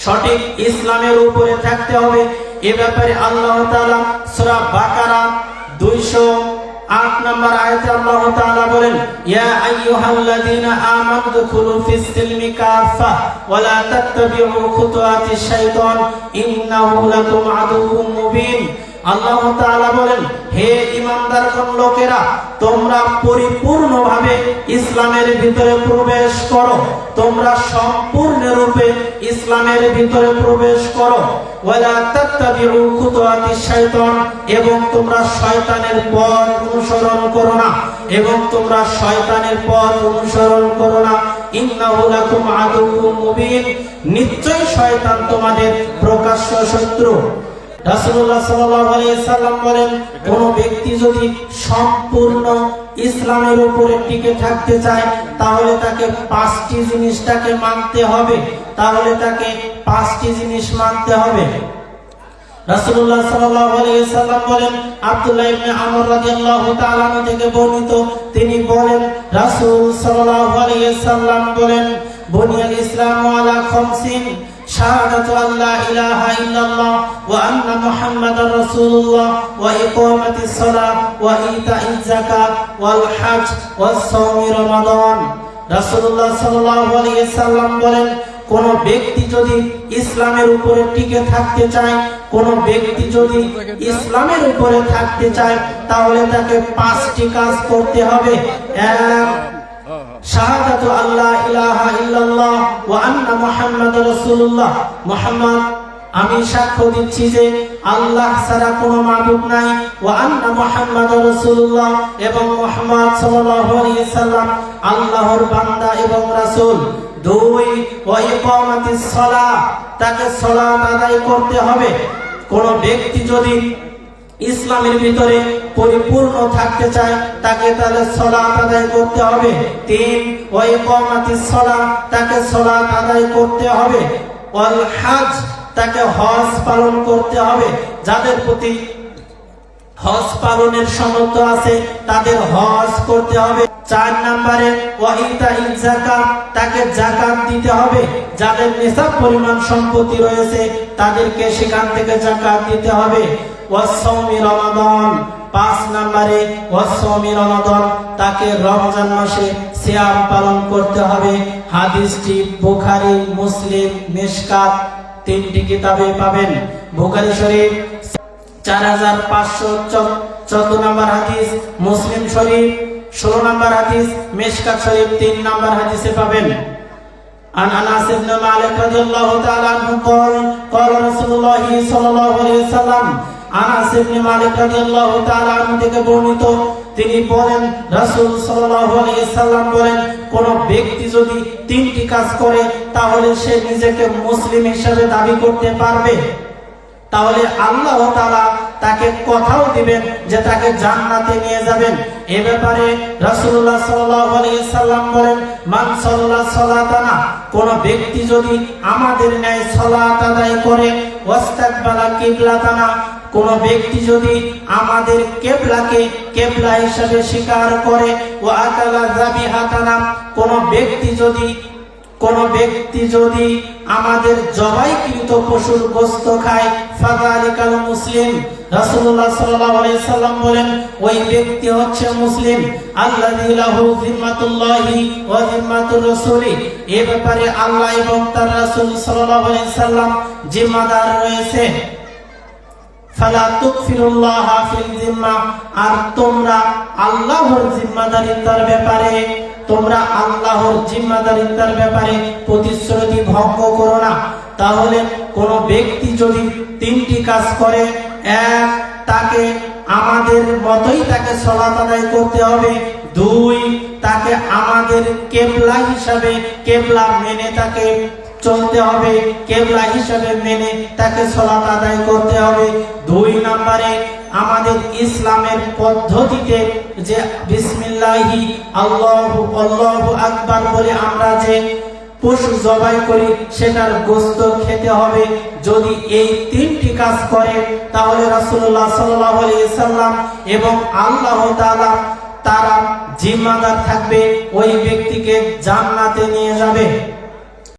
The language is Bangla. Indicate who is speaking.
Speaker 1: সঠিক ইসলামের উপরে থাকতে হবে। এ ব্যাপারে আল্লাহ তাআলা সূরা বাকারা 208 নম্বর আয়াতে আল্লাহ তাআলা বলেন, ইয়া আইয়ুহাল্লাযীনা আমানু দুখুলু ফিস সিলমি কাফা ওয়া লা তাত্তাবিউ খুতুওয়াতিশ শাইতান ইন্নাহু লাকুম আদুউম মুবিন। আল্লাহ তাআলা বলেন, হে ঈমানদারগণ লোকেরা, তোমরা পরিপূর্ণভাবে ইসলামের ভিতরে প্রবেশ করো, তোমরা সম্পূর্ণরূপে ইসলামের ভিতরে প্রবেশ করো। ওয়ালা তাত্তাবিউ খুতুওয়াতিশ শাইতান, এবং তোমরা শয়তানের পথ অনুসরণ করো না, এবং তোমরা শয়তানের পথ অনুসরণ করো না। ইন্নাহু লাকুম আদুউম মুবিন, নিশ্চয় শয়তান তোমাদের প্রকাশ্য শত্রু। রাসূলুল্লাহ সাল্লাল্লাহু আলাইহি সাল্লাম বলেন, কোন ব্যক্তি যদি সম্পূর্ণ ইসলামের উপরে টিকে থাকতে চায় তাহলে তাকে পাঁচটি জিনিসটাকে মানতে হবে, তাহলে তাকে পাঁচটি জিনিস মানতে হবে। রাসূলুল্লাহ সাল্লাল্লাহু আলাইহি সাল্লাম বলেন, আব্দুল্লাহ ইবনে আমর রাদিয়াল্লাহু তাআলা আনহু থেকে বর্ণিত, তিনি বলেন, রাসূল সাল্লাল্লাহু আলাইহি সাল্লাম বলেন, বুনিয়াল ইসলামু আলা খামসিন শাহাদাতু আল্লা ইলাহা ইল্লাল্লাহ ওয়া আন্না মুহাম্মাদার রাসূলুল্লাহ ওয়া ইকামাতিস সালাত ওয়া ইতাইজ যাকাত ওয়াল হজ ওয়াস সাওমি রমাদান। রাসূলুল্লাহ সাল্লাল্লাহু আলাইহি সাল্লাম বলেন, কোন ব্যক্তি যদি ইসলামের উপরে টিকে থাকতে চায়, কোন ব্যক্তি যদি ইসলামের উপরে থাকতে চায় তাহলে তাকে পাঁচটি কাজ করতে হবে। এক, শাহাদাতু আল্লা ইলাহা ইল্লাল্লাহ ওয়া আন্না মুহাম্মাদার রাসূলুল্লাহ, মুহাম্মদ, আমি সাক্ষ্য দিচ্ছি যে আল্লাহ ছাড়া কোনো মাবুদ নাই, ওয়া আন্না মুহাম্মাদার রাসূলুল্লাহ, এবং মুহাম্মদ সাল্লাল্লাহু আলাইহি সাল্লাম আল্লাহর বান্দা এবং রাসূল। দুই, ওয়া ইকামাতিস সালাহ, তাকে সালাত আদায় করতে হবে। কোন ব্যক্তি যদি ইসলামের ভিতরে পরিপূর্ণ থাকতে চায় তাকে তাহলে সালাত আদায় করতে হবে। তিন, ওয়া ইকামাতিস সালাহ, তাকে সালাত আদায় করতে হবে। ওয়াল হজ, তাকে হজ পালন করতে হবে। যাদের প্রতি হজ পালনের সামর্থ্য আছে তাদের হজ করতে হবে। চার নম্বরে ওয়া ইতাইজ যাকাত, তাকে যাকাত দিতে হবে। যাদের নিসাব পরিমাণ সম্পত্তি রয়েছে তাদেরকে সেখান থেকে যাকাত দিতে হবে। ওয়াস সাওমি রমাদান, পাঁচ নম্বরে ওয়াস সাওমি রমাদান, তাকে রমজান মাসে সিয়াম পালন করতে হবে। হাদিসটি বুখারী, মুসলিম, মিশকাত তিনটি কিতাবে পাবেন। বুখারী শরীফ 4514 নম্বর হাদিস, মুসলিম শরীফ 16 নম্বর হাদিস, মিশকাত শরীফ 3 নম্বর হাদিসে পাবেন। عن انس بن مالك رضي الله تعالى عنه قال رسول الله صلى الله عليه وسلم, আনাস ইবনে মালিক রাদিয়াল্লাহু তাআলা আনহু থেকে বর্ণিত, তিনি বলেন, রাসূল সাল্লাল্লাহু আলাইহি সাল্লাম বলেন, কোন ব্যক্তি যদি তিনটি কাজ করে তাহলে সে নিজেকে মুসলিম হিসেবে দাবি করতে পারবে। তাহলে আল্লাহ তাআলা তাকে কথাও দিবেন যে তাকে জান্নাতে নিয়ে যাবেন। এই ব্যাপারে রাসূলুল্লাহ সাল্লাল্লাহু আলাইহি সাল্লাম বলেন, মান সাল্লা সালাতানা, কোন ব্যক্তি যদি আমাদের ন্যায় সালাত আদায় করে, ওয়াস্তাকবালা কিবলাতানা, কোন ব্যক্তি যদি আমাদের কিবলাকে কিবলা হিসেবে স্বীকার করে, ওয়া আকালা যাবিহাতানা, কোন ব্যক্তি যদি আমাদের জবাইকৃত পশুর গোশত খায়, ফাযালিকাল মুসলিম। রাসূলুল্লাহ সাল্লাল্লাহু আলাইহি সাল্লাম বলেন, ওই ব্যক্তি হচ্ছে মুসলিম, আল্লাযী লাহু যিম্মাতুল্লাহি ওয়া যিম্মাতুর রাসূলি, এই ব্যাপারে আল্লাহ এবং তার রাসূল সাল্লাল্লাহু আলাইহি সাল্লাম জিম্মাদার রয়েছে। ফালা তুকফিরুল্লাহ ফিল যিম্মা, আর তোমরা আল্লাহর জিম্মাদারিত্বের ব্যাপারে প্রতিশ্রুতি ভঙ্গ করো না। তাহলে কোন ব্যক্তি যদি তিনটি কাজ করে, এক, তাকে আমাদের মতই তাকে সালাত আদায় করতে হবে। দুই, তাকে আমাদের কিবলা হিসাবে কিবলা মেনে তাকে চলতে হবে, কিবলা হিসাবে মেনে তাকে সালাত আদায় করতে হবে। দুই নম্বরে আমাদের ইসলামের পদ্ধতিতে যে বিসমিল্লাহি আল্লাহু আকবার বলে আমরা যে পশু জবাই করি সেটার গোশত খেতে হবে। যদি এই তিনটি কাজ করে তাহলে রাসূলুল্লাহ সাল্লাল্লাহু আলাইহি সাল্লাম এবং আল্লাহ তাআলা তারা জিম্মাদার থাকবে, ওই ব্যক্তিকে জান্নাতে নিয়ে যাবে।